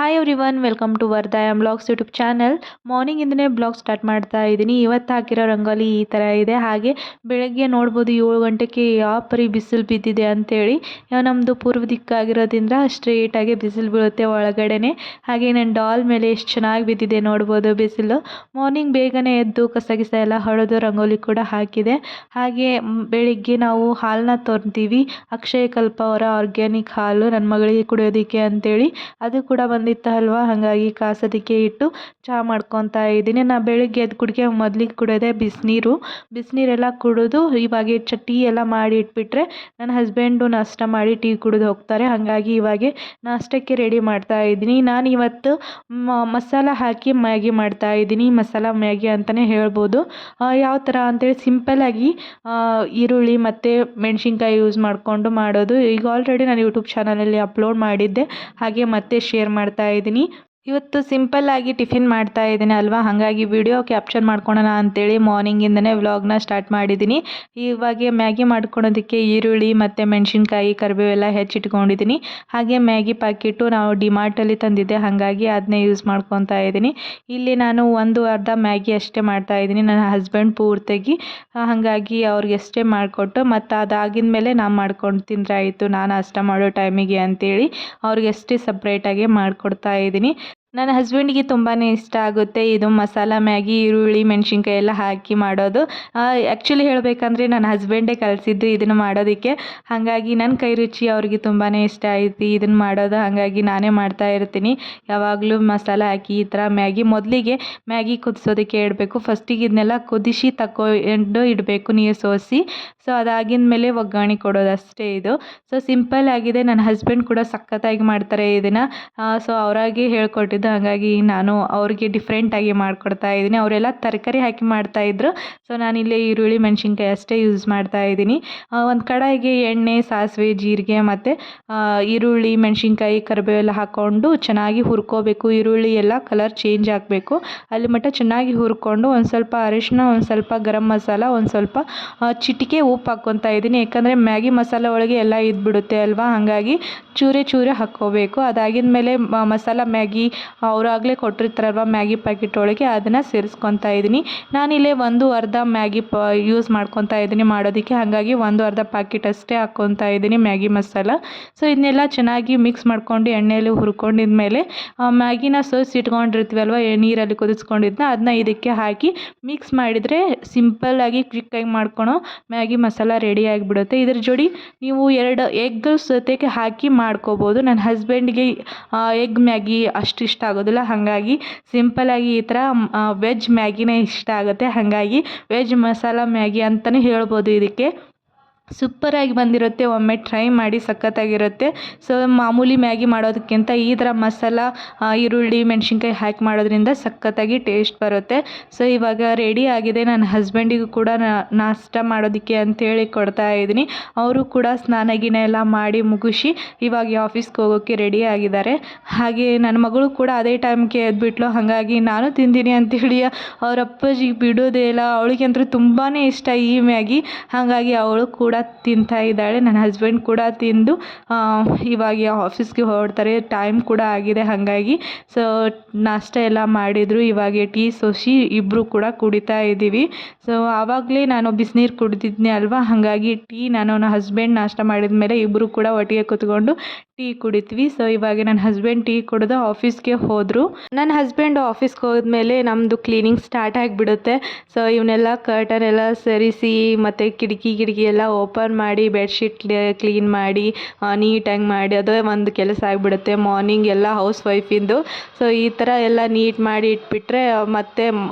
Hi everyone, welcome to Vardhayam blogs YouTube channel. ಮಾರ್ನಿಂಗಿಂದನೇ blog start ಮಾಡ್ತಾ ಇದ್ದೀನಿ. ಇವತ್ತು ಹಾಕಿರೋ ರಂಗೋಲಿ ಈ ಥರ ಇದೆ. ಹಾಗೆ ಬೆಳಗ್ಗೆ ನೋಡ್ಬೋದು 7 ಗಂಟೆಗೆ ಯಾವ ಪರಿ ಬಿಸಿಲು ಬಿದ್ದಿದೆ ಅಂತೇಳಿ. ನಮ್ಮದು ಪೂರ್ವ ದಿಕ್ಕಾಗಿರೋದ್ರಿಂದ ಸ್ಟ್ರೇಟಾಗಿ ಬಿಸಿಲು ಬೀಳುತ್ತೆ ಒಳಗಡೆನೆ. ಹಾಗೆ ನನ್ನ ಡಾಲ್ ಮೇಲೆ ಎಷ್ಟು ಚೆನ್ನಾಗಿ ಬಿದ್ದಿದೆ ನೋಡ್ಬೋದು ಬಿಸಿಲು. ಮಾರ್ನಿಂಗ್ ಬೇಗನೆ ಎದ್ದು ಕಸ ಗಿಸ ಎಲ್ಲ ಹೊಡೆದು ರಂಗೋಲಿ ಕೂಡ ಹಾಕಿದೆ. ಹಾಗೆ ಬೆಳಿಗ್ಗೆ ನಾವು ಹಾಲನ್ನ ತರ್ತೀವಿ, ಅಕ್ಷಯ ಕಲ್ಪ ಅವರ ಆರ್ಗ್ಯಾನಿಕ್ ಹಾಲು ನನ್ನ ಮಗಳಿಗೆ ಕುಡಿಯೋದಕ್ಕೆ ಅಂತೇಳಿ. ಅದು ಕೂಡ ಬಂದಿತ್ತಲ್ವ, ಹಾಗಾಗಿ ಕಾಸೋದಕ್ಕೆ ಇಟ್ಟು ಚಹಾ ಮಾಡ್ಕೊತಾ ಇದ್ದೀನಿ. ನಾ ಬೆಳಿಗ್ಗೆ ಎದ್ದು ಕುಡಿಗೆ ಮೊದಲಿಗೆ ಕುಡಿಯೋದೆ ಬಿಸಿನೀರೆಲ್ಲ ಕುಡಿದು ಇವಾಗ ಟೀ ಎಲ್ಲ ಮಾಡಿ ಇಟ್ಬಿಟ್ರೆ ನನ್ನ ಹಸ್ಬೆಂಡು ನಾಷ್ಟ ಮಾಡಿ ಟೀ ಕುಡಿದು ಹೋಗ್ತಾರೆ. ಹಾಗಾಗಿ ಇವಾಗ ನಾಷ್ಟಕ್ಕೆ ರೆಡಿ ಮಾಡ್ತಾ ಇದ್ದೀನಿ. ನಾನು ಇವತ್ತು ಮಸಾಲ ಹಾಕಿ ಮ್ಯಾಗಿ ಮಾಡ್ತಾ ಇದ್ದೀನಿ. ಮಸಾಲ ಮ್ಯಾಗಿ ಅಂತಲೇ ಹೇಳ್ಬೋದು. ಯಾವ ಥರ ಅಂತೇಳಿ ಸಿಂಪಲ್ಲಾಗಿ ಈರುಳ್ಳಿ ಮತ್ತು ಮೆಣಸಿನ್ಕಾಯಿ ಯೂಸ್ ಮಾಡಿಕೊಂಡು ಮಾಡೋದು. ಈಗ ಆಲ್ರೆಡಿ ನಾನು ಯೂಟ್ಯೂಬ್ ಚಾನಲಲ್ಲಿ ಅಪ್ಲೋಡ್ ಮಾಡಿದ್ದೆ, ಹಾಗೆ ಮತ್ತೆ ಶೇರ್ ಮಾಡ್ತಾ ಇದ್ದೀನಿ. ಇವತ್ತು ಸಿಂಪಲ್ಲಾಗಿ ಟಿಫಿನ್ ಮಾಡ್ತಾ ಇದ್ದೀನಿ ಅಲ್ವಾ, ಹಾಗಾಗಿ ವಿಡಿಯೋ ಕ್ಯಾಪ್ಚರ್ ಮಾಡ್ಕೊಳೋಣ ಅಂತೇಳಿ ಮಾರ್ನಿಂಗಿಂದನೇ ವ್ಲಾಗ್ನ ಸ್ಟಾರ್ಟ್ ಮಾಡಿದ್ದೀನಿ. ಇವಾಗ ಮ್ಯಾಗಿ ಮಾಡ್ಕೊಳೋದಕ್ಕೆ ಈರುಳ್ಳಿ ಮತ್ತು ಮೆಣಸಿನ್ಕಾಯಿ ಕರಿಬೇವೆಲ್ಲ ಹೆಚ್ಚಿಟ್ಕೊಂಡಿದ್ದೀನಿ. ಹಾಗೆ ಮ್ಯಾಗಿ ಪ್ಯಾಕೆಟು ನಾವು ಡಿಮಾರ್ಟಲ್ಲಿ ತಂದಿದ್ದೆ, ಹಾಗಾಗಿ ಅದನ್ನೇ ಯೂಸ್ ಮಾಡ್ಕೊತಾ ಇದ್ದೀನಿ. ಇಲ್ಲಿ ನಾನು ಅರ್ಧ ಮ್ಯಾಗಿ ಅಷ್ಟೇ ಮಾಡ್ತಾ ಇದ್ದೀನಿ. ನನ್ನ ಹಸ್ಬೆಂಡ್ ಪೂರ್ತಿಯಾಗಿ, ಹಾಗಾಗಿ ಅವ್ರಿಗೆ ಅಷ್ಟೇ ಮಾಡಿಕೊಟ್ಟು ಮತ್ತು ಅದಾಗಿದ ಮೇಲೆ ನಾನು ಮಾಡ್ಕೊಂಡು ತಿಂದರೆ ಆಯಿತು, ನಾನು ನಾಷ್ಟ ಮಾಡೋ ಟೈಮಿಗೆ ಅಂತೇಳಿ ಅವ್ರಿಗೆ ಅಷ್ಟೇ ಸಪ್ರೇಟಾಗಿ ಮಾಡಿಕೊಡ್ತಾ ಇದ್ದೀನಿ. ನನ್ನ ಹಸ್ಬೆಂಡಿಗೆ ತುಂಬಾ ಇಷ್ಟ ಆಗುತ್ತೆ ಇದು ಮಸಾಲ ಮ್ಯಾಗಿ, ಈರುಳ್ಳಿ ಮೆಣಸಿನ್ಕಾಯಿ ಎಲ್ಲ ಹಾಕಿ ಮಾಡೋದು. ಆ್ಯಕ್ಚುಲಿ ಹೇಳಬೇಕಂದ್ರೆ ನನ್ನ ಹಸ್ಬೆಂಡೇ ಕಲಿಸಿದ್ದು ಇದನ್ನು ಮಾಡೋದಕ್ಕೆ. ಹಾಗಾಗಿ ನನ್ನ ಕೈ ರುಚಿ ಅವ್ರಿಗೆ ತುಂಬಾ ಇಷ್ಟ ಆಯ್ತು ಇದನ್ನು ಮಾಡೋದು. ಹಾಗಾಗಿ ನಾನೇ ಮಾಡ್ತಾ ಇರ್ತೀನಿ ಯಾವಾಗಲೂ ಮಸಾಲ ಹಾಕಿ ಈ ಥರ ಮ್ಯಾಗಿ. ಮೊದಲಿಗೆ ಮ್ಯಾಗಿ ಕುದಿಸೋದಕ್ಕೆ ಇಡಬೇಕು. ಫಸ್ಟಿಗೆ ಇದನ್ನೆಲ್ಲ ಕುದಿಸಿ ತಗೊಂಡು ಇಡಬೇಕು ನೀರು ಸೋಸಿ. ಸೊ ಅದಾಗಿದ ಮೇಲೆ ಒಗ್ಗರಣೆ ಕೊಡೋದು ಅಷ್ಟೇ ಇದು. ಸೊ ಸಿಂಪಲ್ ಆಗಿದೆ. ನನ್ನ ಹಸ್ಬೆಂಡ್ ಕೂಡ ಸಖತ್ತಾಗಿ ಮಾಡ್ತಾರೆ ಇದನ್ನು. ಸೊ ಅವರಾಗಿ ಹೇಳ್ಕೊಟ್ಟಿದ್ದು, ಹಾಗಾಗಿ ನಾನು ಅವ್ರಿಗೆ ಡಿಫ್ರೆಂಟಾಗಿ ಮಾಡಿಕೊಡ್ತಾ ಇದ್ದೀನಿ. ಅವರೆಲ್ಲ ತರಕಾರಿ ಹಾಕಿ ಮಾಡ್ತಾಯಿದ್ರು, ಸೊ ನಾನಿಲ್ಲಿ ಈರುಳ್ಳಿ ಮೆಣಸಿನ್ಕಾಯಿ ಅಷ್ಟೇ ಯೂಸ್ ಮಾಡ್ತಾ ಇದ್ದೀನಿ. ಒಂದು ಕಡಾಯಿಗೆ ಎಣ್ಣೆ, ಸಾಸಿವೆ, ಜೀರಿಗೆ ಮತ್ತು ಈರುಳ್ಳಿ ಮೆಣಸಿನ್ಕಾಯಿ ಕರಿಬೇವೆಲ್ಲ ಹಾಕ್ಕೊಂಡು ಚೆನ್ನಾಗಿ ಹುರ್ಕೋಬೇಕು. ಈರುಳ್ಳಿ ಎಲ್ಲ ಕಲರ್ ಚೇಂಜ್ ಆಗಬೇಕು ಅಲ್ಲಿ ಮಟ್ಟ ಚೆನ್ನಾಗಿ ಹುರ್ಕೊಂಡು ಒಂದು ಸ್ವಲ್ಪ ಅರಿಶಿನ, ಒಂದು ಸ್ವಲ್ಪ ಗರಂ ಮಸಾಲ, ಒಂದು ಸ್ವಲ್ಪ ಚಿಟಿಕೆ ಉಪ್ಪು ಹಾಕ್ಕೊತಾ ಇದ್ದೀನಿ. ಯಾಕಂದರೆ ಮ್ಯಾಗಿ ಮಸಾಲ ಒಳಗೆ ಎಲ್ಲ ಇದ್ಬಿಡುತ್ತೆ ಅಲ್ವಾ, ಹಾಗಾಗಿ ಚೂರೆ ಹಾಕ್ಕೋಬೇಕು. ಅದಾಗಿದ ಮೇಲೆ ಮಸಾಲ ಮ್ಯಾಗಿ ಅವರಾಗಲೇ ಕೊಟ್ಟಿರ್ತಾರಲ್ವ ಮ್ಯಾಗಿ ಪ್ಯಾಕೆಟ್ ಒಳಗೆ, ಅದನ್ನು ಸೇರಿಸ್ಕೊತಾ ಇದ್ದೀನಿ. ನಾನಿಲ್ಲೇ ಅರ್ಧ ಮ್ಯಾಗಿ ಯೂಸ್ ಮಾಡ್ಕೊತಾ ಇದ್ದೀನಿ ಮಾಡೋದಕ್ಕೆ, ಹಾಗಾಗಿ ಅರ್ಧ ಪ್ಯಾಕೆಟ್ ಅಷ್ಟೇ ಹಾಕ್ಕೊತಾ ಇದ್ದೀನಿ ಮ್ಯಾಗಿ ಮಸಾಲ. ಸೊ ಇದನ್ನೆಲ್ಲ ಚೆನ್ನಾಗಿ ಮಿಕ್ಸ್ ಮಾಡ್ಕೊಂಡು ಎಣ್ಣೆಯಲ್ಲಿ ಹುರ್ಕೊಂಡಿದ್ಮೇಲೆ ಮ್ಯಾಗಿನ ಇಟ್ಕೊಂಡಿರ್ತೀವಲ್ವ ನೀರಲ್ಲಿ ಕುದಿಸ್ಕೊಂಡಿದ್ನ, ಅದನ್ನ ಇದಕ್ಕೆ ಹಾಕಿ ಮಿಕ್ಸ್ ಮಾಡಿದರೆ ಸಿಂಪಲ್ಲಾಗಿ ಕ್ವಿಕ್ಕಾಗಿ ಮಾಡ್ಕೊಳೋ ಮ್ಯಾಗಿ ಮಸಾಲ ರೆಡಿ ಆಗಿಬಿಡುತ್ತೆ. ಇದ್ರ ಜೋಡಿ ನೀವು 2 ಎಗ್ ಸತೆಗೆ ಹಾಕಿ ಮಾಡ್ಕೋಬೋದು. ನನ್ನ ಹಸ್ಬೆಂಡ್ಗೆ ಎಗ್ ಮ್ಯಾಗಿ ಅಷ್ಟು ಇಷ್ಟ ಆಗೋದಿಲ್ಲ, ಹಾಗಾಗಿ ಸಿಂಪಲ್ಲಾಗಿ ಈ ಥರ ವೆಜ್ ಮ್ಯಾಗಿನೇ ಇಷ್ಟ ಆಗುತ್ತೆ. ಹಾಗಾಗಿ ವೆಜ್ ಮಸಾಲ ಮ್ಯಾಗಿ ಅಂತಲೇ ಹೇಳ್ಬೋದು. ಇದಕ್ಕೆ ಸೂಪರಾಗಿ ಬಂದಿರುತ್ತೆ, ಒಮ್ಮೆ ಟ್ರೈ ಮಾಡಿ, ಸಖತ್ತಾಗಿರುತ್ತೆ. ಸೊ ಮಾಮೂಲಿ ಮ್ಯಾಗಿ ಮಾಡೋದಕ್ಕಿಂತ ಈ ಥರ ಮಸಾಲ ಈರುಳ್ಳಿ ಮೆಣಸಿನ್ಕಾಯಿ ಹಾಕಿ ಮಾಡೋದ್ರಿಂದ ಸಖತ್ತಾಗಿ ಟೇಸ್ಟ್ ಬರುತ್ತೆ. ಸೊ ಇವಾಗ ರೆಡಿ ಆಗಿದೆ. ನನ್ನ ಹಸ್ಬೆಂಡಿಗೂ ಕೂಡ ನಾಷ್ಟ ಮಾಡೋದಕ್ಕೆ ಅಂತೇಳಿ ಕೊಡ್ತಾ ಇದ್ದೀನಿ. ಅವರು ಕೂಡ ಸ್ನಾನ ಗಿನ ಎಲ್ಲ ಮಾಡಿ ಮುಗಿಸಿ ಇವಾಗ ಆಫೀಸ್ಗೆ ಹೋಗೋಕ್ಕೆ ರೆಡಿ ಆಗಿದ್ದಾರೆ. ಹಾಗೆ ನನ್ನ ಮಗಳು ಕೂಡ ಅದೇ ಟೈಮ್ಗೆ ಎದ್ಬಿಟ್ಲು, ಹಾಗಾಗಿ ನಾನು ತಿಂತೀನಿ ಅಂತೇಳಿ ಅವ್ರ ಅಪ್ಪಾಜಿಗೆ ಬಿಡೋದೇ ಇಲ್ಲ. ಅವಳಿಗಂತೂ ತುಂಬಾ ಇಷ್ಟ ಈ ಮ್ಯಾಗಿ, ಹಾಗಾಗಿ ಅವಳು ಕೂಡ ತಿಂತಾ ಇದ್ದಾಳೆ. ನನ್ನ ಹಸ್ಬೆಂಡ್ ಕೂಡ ತಿಂದು ಇವಾಗ ಆಫೀಸ್ಗೆ ಹೊರಡ್ತಾರೆ. ಟೈಮ್ ಕೂಡ ಆಗಿದೆ, ಹಾಗಾಗಿ ಸೊ ನಾಷ್ಟ ಎಲ್ಲ ಮಾಡಿದರು. ಇವಾಗ ಟೀ ಸೋಸಿ ಇಬ್ಬರು ಕೂಡ ಕುಡಿತಾ ಇದ್ದೀವಿ. ಸೊ ಆವಾಗಲೇ ನಾನು ಬಿಸಿನೀರು ಕುಡಿದಿದ್ನಿ ಅಲ್ವಾ, ಹಾಗಾಗಿ ಟೀ ನನ್ನ ಹಸ್ಬೆಂಡ್ ನಾಷ್ಟ ಮಾಡಿದ ಮೇಲೆ ಇಬ್ಬರು ಕೂಡ ಒಟ್ಟಿಗೆ ಕೂತ್ಕೊಂಡು ಟೀ ಕುಡಿತೀವಿ. ಸೊ ಇವಾಗ ನನ್ನ ಹಸ್ಬೆಂಡ್ ಟೀ ಕುಡಿದು ಆಫೀಸ್ಗೆ ಹೋದರು. ನನ್ನ ಹಸ್ಬೆಂಡ್ ಆಫೀಸ್ಗೆ ಹೋದ್ಮೇಲೆ ನಮ್ಮದು ಕ್ಲೀನಿಂಗ್ ಸ್ಟಾರ್ಟ್ ಆಗಿಬಿಡುತ್ತೆ. ಸೊ ಇವನ್ನೆಲ್ಲ ಕರ್ಟನ್ ಎಲ್ಲ ಸರಿಸಿ ಮತ್ತು ಕಿಟಕಿ ಎಲ್ಲ ಓಪನ್ ಮಾಡಿ ಬೆಡ್ಶೀಟ್ ಕ್ಲೀನ್ ಮಾಡಿ ನೀಟಾಗಿ ಮಾಡಿ ಅದೇ ಒಂದು ಕೆಲಸ ಆಗಿಬಿಡುತ್ತೆ ಮಾರ್ನಿಂಗ್ ಎಲ್ಲ ಹೌಸ್ ವೈಫಿಂದು. ಸೊ ಈ ಥರ ಎಲ್ಲ ನೀಟ್ ಮಾಡಿ ಇಟ್ಬಿಟ್ರೆ ಮತ್ತೆ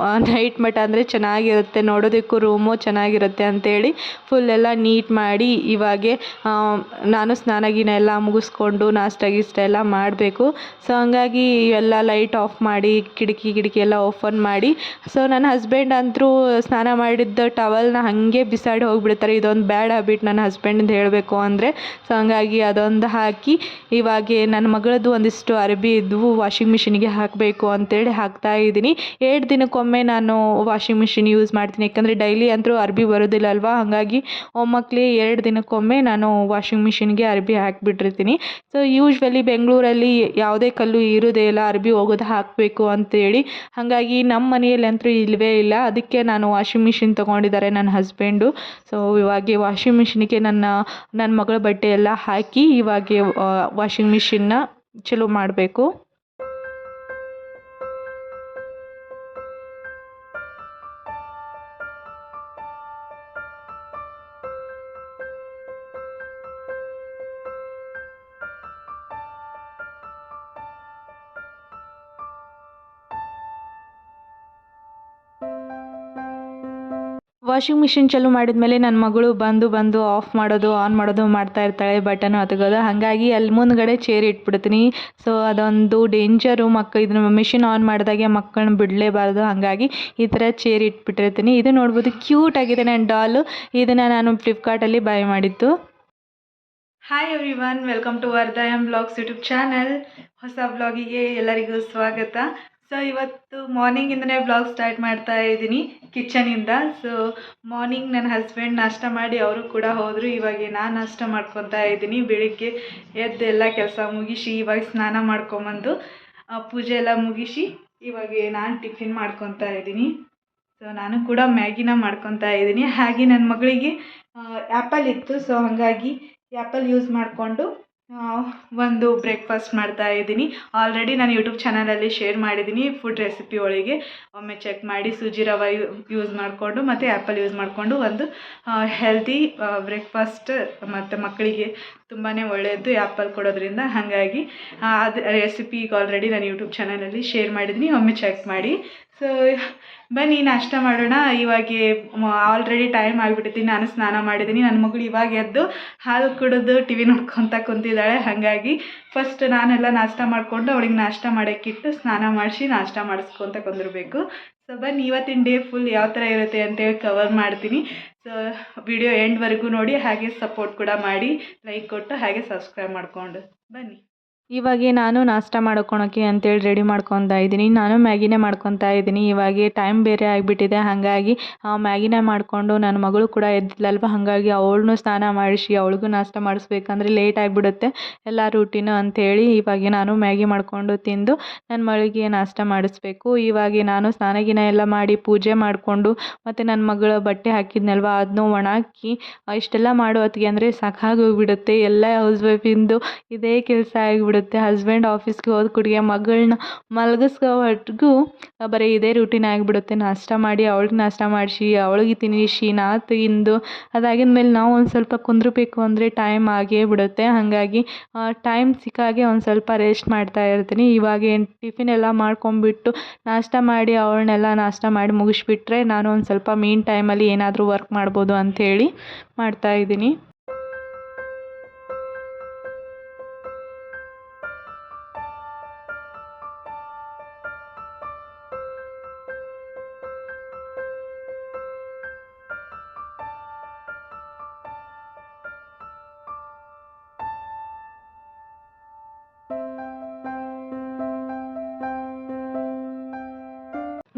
ನೈಟ್ ಮಟ್ಟ ಅಂದರೆ ಚೆನ್ನಾಗಿರುತ್ತೆ, ನೋಡೋದಕ್ಕೂ ರೂಮು ಚೆನ್ನಾಗಿರುತ್ತೆ ಅಂತೇಳಿ ಫುಲ್ ಎಲ್ಲ ನೀಟ್ ಮಾಡಿ ಇವಾಗೆ ನಾನು ಸ್ನಾನ ಗಿನ ಎಲ್ಲ ಮುಗಿಸ್ಕೊಂಡು ನಾಷ್ಟ ಗೀಷ್ಟ ಎಲ್ಲ ಮಾಡಬೇಕು. ಸೊ ಹಂಗಾಗಿ ಎಲ್ಲ ಲೈಟ್ ಆಫ್ ಮಾಡಿ ಕಿಟಕಿ ಎಲ್ಲ ಓಪನ್ ಮಾಡಿ, ಸೊ ನನ್ನ ಹಸ್ಬೆಂಡ್ ಅಂತೂ ಸ್ನಾನ ಮಾಡಿದ್ದ ಟವಲ್ನ ಹಾಗೆ ಬಿಸಾಡಿ ಹೋಗಿಬಿಡ್ತಾರೆ. ಇದೊಂದು ಬ್ಯಾಡ್ ಹ್ಯಾಬಿಟ್ ನನ್ನ ಹಸ್ಬೆಂಡಿಂದ ಹೇಳಬೇಕು ಅಂದರೆ. ಸೊ ಹಂಗಾಗಿ ಅದೊಂದು ಹಾಕಿ ಇವಾಗ ನನ್ನ ಮಗಳದ್ದು ಒಂದಿಷ್ಟು ಅರಬಿ ಇದ್ವು ವಾಷಿಂಗ್ ಮಿಷಿನಿಗೆ ಹಾಕಬೇಕು ಅಂತೇಳಿ ಹಾಕ್ತಾ ಇದ್ದೀನಿ. 2 ದಿನಕ್ಕೊಮ್ಮೆ ನಾನು ವಾಷಿಂಗ್ ಮಿಷಿನ್ ಯೂಸ್ ಮಾಡ್ತೀನಿ, ಯಾಕಂದರೆ ಡೈಲಿ ಅಂತೂ ಅರ್ಬಿ ಬರೋದಿಲ್ಲ ಅಲ್ವಾ, ಹಾಗಾಗಿ ಒಮ್ಮಕ್ಲಿ 2 ದಿನಕ್ಕೊಮ್ಮೆ ನಾನು ವಾಷಿಂಗ್ ಮಿಷಿನ್ಗೆ ಅರ್ಬಿ ಹಾಕಿಬಿಟ್ಟಿರ್ತೀನಿ. ಸೊ ಯೂಶ್ವಲಿ ಬೆಂಗಳೂರಲ್ಲಿ ಯಾವುದೇ ಕಲ್ಲು ಇರೋದೇ ಇಲ್ಲ, ಅರ್ಬಿ ಒಗೆದು ಹಾಕಬೇಕು ಅಂತೇಳಿ. ಹಾಗಾಗಿ ನಮ್ಮ ಮನೆಯಲ್ಲಿ ಅಂತೂ ಇಲ್ಲವೇ ಇಲ್ಲ. ಅದಕ್ಕೆ ನಾನು ವಾಷಿಂಗ್ ಮಿಷಿನ್ ತೊಗೊಂಡಿದ್ದಾರೆ ನನ್ನ ಹಸ್ಬೆಂಡು. ಸೊ ಇವಾಗ ವಾಷಿಂಗ್ ಮಿಷಿನಿಗೆ ನನ್ನ ಮಗಳ ಬಟ್ಟೆ ಎಲ್ಲ ಹಾಕಿ ಇವಾಗ ವಾಷಿಂಗ್ ಮಿಷಿನ್ನ ಚಲೋ ಮಾಡಬೇಕು. ವಾಷಿಂಗ್ ಮಿಷಿನ್ ಚಾಲೂ ಮಾಡಿದ್ಮೇಲೆ ನನ್ನ ಮಗಳು ಬಂದು ಆಫ್ ಮಾಡೋದು ಆನ್ ಮಾಡೋದು ಮಾಡ್ತಾ ಇರ್ತಾಳೆ, ಬಟನ್ ಒತ್ತಗೋದು. ಹಾಗಾಗಿ ಅಲ್ಲಿ ಮುಂದ್ಗಡೆ ಚೇರ್ ಇಟ್ಬಿಡ್ತೀನಿ. ಸೊ ಅದೊಂದು ಡೇಂಜರು, ಇದನ್ನ ಮಿಷಿನ್ ಆನ್ ಮಾಡಿದಾಗೆ ಮಕ್ಕಳನ್ನ ಬಿಡಲೇಬಾರ್ದು. ಹಾಗಾಗಿ ಈ ಥರ ಚೇರ್ ಇಟ್ಬಿಟ್ಟಿರ್ತೀನಿ. ಇದು ನೋಡ್ಬೋದು, ಕ್ಯೂಟ್ ಆಗಿದೆ ನನ್ನ ಡಾಲು. ಇದನ್ನು ನಾನು ಫ್ಲಿಪ್ಕಾರ್ಟಲ್ಲಿ ಬೈ ಮಾಡಿದ್ದು. Hi everyone, welcome to Vardhayam blogs YouTube channel. ಹೊಸ ಬ್ಲಾಗಿಗೆ ಎಲ್ಲರಿಗೂ ಸ್ವಾಗತ. ಸೊ ಇವತ್ತು ಮಾರ್ನಿಂಗಿಂದನೇ ಬ್ಲಾಗ್ ಸ್ಟಾರ್ಟ್ ಮಾಡ್ತಾ ಇದ್ದೀನಿ ಕಿಚನಿಂದ. ಸೊ ಮಾರ್ನಿಂಗ್ ನನ್ನ ಹಸ್ಬೆಂಡ್ ನಾಷ್ಟ ಮಾಡಿ ಅವರು ಕೂಡ ಹೋದರು. ಇವಾಗ ನಾನು ನಾಷ್ಟ ಮಾಡ್ಕೊತಾ ಇದ್ದೀನಿ. ಬೆಳಿಗ್ಗೆ ಎದ್ದು ಎಲ್ಲ ಕೆಲಸ ಮುಗಿಸಿ ಇವಾಗ ಸ್ನಾನ ಮಾಡ್ಕೊಂಬಂದು ಪೂಜೆ ಎಲ್ಲ ಮುಗಿಸಿ ಇವಾಗ ನಾನು ಟಿಫಿನ್ ಮಾಡ್ಕೊತಾ ಇದ್ದೀನಿ. ಸೊ ನಾನು ಕೂಡ ಮ್ಯಾಗಿನ ಮಾಡ್ಕೊತಾ ಇದ್ದೀನಿ. ಹಾಗೆ ನನ್ನ ಮಗಳಿಗೆ ಆ್ಯಪಲ್ ಇತ್ತು. ಸೊ ಹಾಗಾಗಿ ಆ್ಯಪಲ್ ಯೂಸ್ ಮಾಡಿಕೊಂಡು ಒಂದು ಬ್ರೇಕ್ಫಾಸ್ಟ್ ಮಾಡ್ತಾ ಇದ್ದೀನಿ. ಆಲ್ರೆಡಿ ನಾನು ಯೂಟ್ಯೂಬ್ ಚಾನಲಲ್ಲಿ ಶೇರ್ ಮಾಡಿದ್ದೀನಿ ಫುಡ್ ರೆಸಿಪಿ ಒಳಗೆ. ಒಮ್ಮೆ ಚೆಕ್ ಮಾಡಿ. ಸೂಜಿ ರವೆ ಯೂಸ್ ಮಾಡಿಕೊಂಡು ಮತ್ತು ಆ್ಯಪಲ್ ಯೂಸ್ ಮಾಡಿಕೊಂಡು ಒಂದು ಹೆಲ್ದಿ ಬ್ರೇಕ್ಫಾಸ್ಟ್ ಮತ್ತು ಮಕ್ಕಳಿಗೆ ತುಂಬಾ ಒಳ್ಳೆಯದು ಆ್ಯಪಲ್ ಕೊಡೋದ್ರಿಂದ. ಹಾಗಾಗಿ ಅದು ರೆಸಿಪಿ ಈಗ ಆಲ್ರೆಡಿ ನಾನು ಯೂಟ್ಯೂಬ್ ಚಾನಲಲ್ಲಿ ಶೇರ್ ಮಾಡಿದ್ದೀನಿ, ಒಮ್ಮೆ ಚೆಕ್ ಮಾಡಿ. ಸೊ ಬನ್ನಿ ನಾಷ್ಟ ಮಾಡೋಣ. ಇವಾಗ ಆಲ್ರೆಡಿ ಟೈಮ್ ಆಗಿಬಿಟ್ಟಿದ್ದೀನಿ. ನಾನು ಸ್ನಾನ ಮಾಡಿದ್ದೀನಿ. ನನ್ನ ಮಗಳು ಇವಾಗ ಎದ್ದು ಹಾಲು ಕುಡಿದು ಟಿ ವಿ ನೋಡ್ಕೊತ ಕುಂತಿದ್ದಾಳೆ. ಹಾಗಾಗಿ ಫಸ್ಟ್ ನಾನೆಲ್ಲ ನಾಷ್ಟ ಮಾಡಿಕೊಂಡು ಅವಳಿಗೆ ನಾಷ್ಟ ಮಾಡೋಕ್ಕಿಟ್ಟು ಸ್ನಾನ ಮಾಡಿಸಿ ನಾಷ್ಟ ಮಾಡಿಸ್ಕೊತ ಕುಂದಿರಬೇಕು. ಸೊ ಬನ್ನಿ ಇವತ್ತಿನ ಡೇ ಫುಲ್ ಯಾವ ಥರ ಇರುತ್ತೆ ಅಂತೇಳಿ ಕವರ್ ಮಾಡ್ತೀನಿ. ಸೊ ವಿಡಿಯೋ ಎಂಡ್ವರೆಗೂ ನೋಡಿ, ಹಾಗೆ ಸಪೋರ್ಟ್ ಕೂಡ ಮಾಡಿ, ಲೈಕ್ ಕೊಟ್ಟು ಹಾಗೆ ಸಬ್ಸ್ಕ್ರೈಬ್ ಮಾಡಿಕೊಂಡು ಬನ್ನಿ. ಇವಾಗ ನಾನು ನಾಷ್ಟ ಮಾಡ್ಕೊಳಕ್ಕೆ ಅಂತೇಳಿ ರೆಡಿ ಮಾಡ್ಕೊತಾ ಇದ್ದೀನಿ. ನಾನು ಮ್ಯಾಗಿನೇ ಮಾಡ್ಕೊತಾ ಇದ್ದೀನಿ. ಇವಾಗ ಟೈಮ್ ಬೇರೆ ಆಗಿಬಿಟ್ಟಿದೆ. ಹಾಗಾಗಿ ಮ್ಯಾಗಿನೇ ಮಾಡಿಕೊಂಡು ನನ್ನ ಮಗಳು ಕೂಡ ಎದ್ದಿಲ್ಲಲ್ವ, ಹಾಗಾಗಿ ಅವಳನ್ನೂ ಸ್ನಾನ ಮಾಡಿಸಿ ಅವಳಿಗೂ ನಾಷ್ಟ ಮಾಡಿಸ್ಬೇಕಂದ್ರೆ ಲೇಟ್ ಆಗಿಬಿಡುತ್ತೆ ಎಲ್ಲ ರೂಟೀನು ಅಂಥೇಳಿ ಇವಾಗ ನಾನು ಮ್ಯಾಗಿ ಮಾಡಿಕೊಂಡು ತಿಂದು ನನ್ನ ಮಗಳಿಗೆ ನಾಷ್ಟ ಮಾಡಿಸ್ಬೇಕು. ಇವಾಗ ನಾನು ಸ್ನಾನಗಿನ ಎಲ್ಲ ಮಾಡಿ ಪೂಜೆ ಮಾಡಿಕೊಂಡು ಮತ್ತು ನನ್ನ ಮಗಳ ಬಟ್ಟೆ ಹಾಕಿದ್ನಲ್ವ ಅದನ್ನೂ ಒಣಾಕಿ ಇಷ್ಟೆಲ್ಲ ಮಾಡೋ ಹೊತ್ತಿಗೆ ಅಂದರೆ ಸಾಕಾಗಿ ಹೋಗಿಬಿಡುತ್ತೆ. ಎಲ್ಲ ಹೌಸ್ ವೈಫಿಂದು ಇದೇ ಕೆಲಸ ಆಗಿಬಿಡುತ್ತೆ. ಹಸ್ಬೆಂಡ್ ಆಫೀಸ್ಗೆ ಹೋದ ಕೂಡಲೇ ಮಗಳನ್ನ ಮಲಗಿಸೋವರೆಗೂ ಬರೀ ಇದೇ ರೂಟೀನ್ ಆಗಿಬಿಡುತ್ತೆ. ನಾಷ್ಟ ಮಾಡಿ ಅವಳಿಗೆ ನಾಷ್ಟ ಮಾಡಿಸಿ ಅವಳಿಗೆ ತಿನ್ನಿಸಿ ನಾ ತಿಂದು ಅದಾಗಿದ್ಮೇಲೆ ನಾವು ಒಂದು ಸ್ವಲ್ಪ ಕುಂದ್ರಬೇಕು ಅಂದರೆ ಟೈಮ್ ಆಗೇ ಬಿಡುತ್ತೆ. ಹಾಗಾಗಿ ಟೈಮ್ ಸಿಕ್ಕಾಗೆ ಒಂದು ಸ್ವಲ್ಪ ರೆಸ್ಟ್ ಮಾಡ್ತಾ ಇರ್ತೀನಿ. ಇವಾಗ ಟಿಫಿನ್ ಎಲ್ಲ ಮಾಡ್ಕೊಂಬಿಟ್ಟು ನಾಷ್ಟ ಮಾಡಿ ಅವಳನ್ನೆಲ್ಲ ನಾಷ್ಟ ಮಾಡಿ ಮುಗಿಸ್ಬಿಟ್ರೆ ನಾನು ಒಂದು ಸ್ವಲ್ಪ ಮೀನ್ ಟೈಮಲ್ಲಿ ಏನಾದರೂ ವರ್ಕ್ ಮಾಡ್ಬೋದು ಅಂಥೇಳಿ ಮಾಡ್ತಾಯಿದ್ದೀನಿ.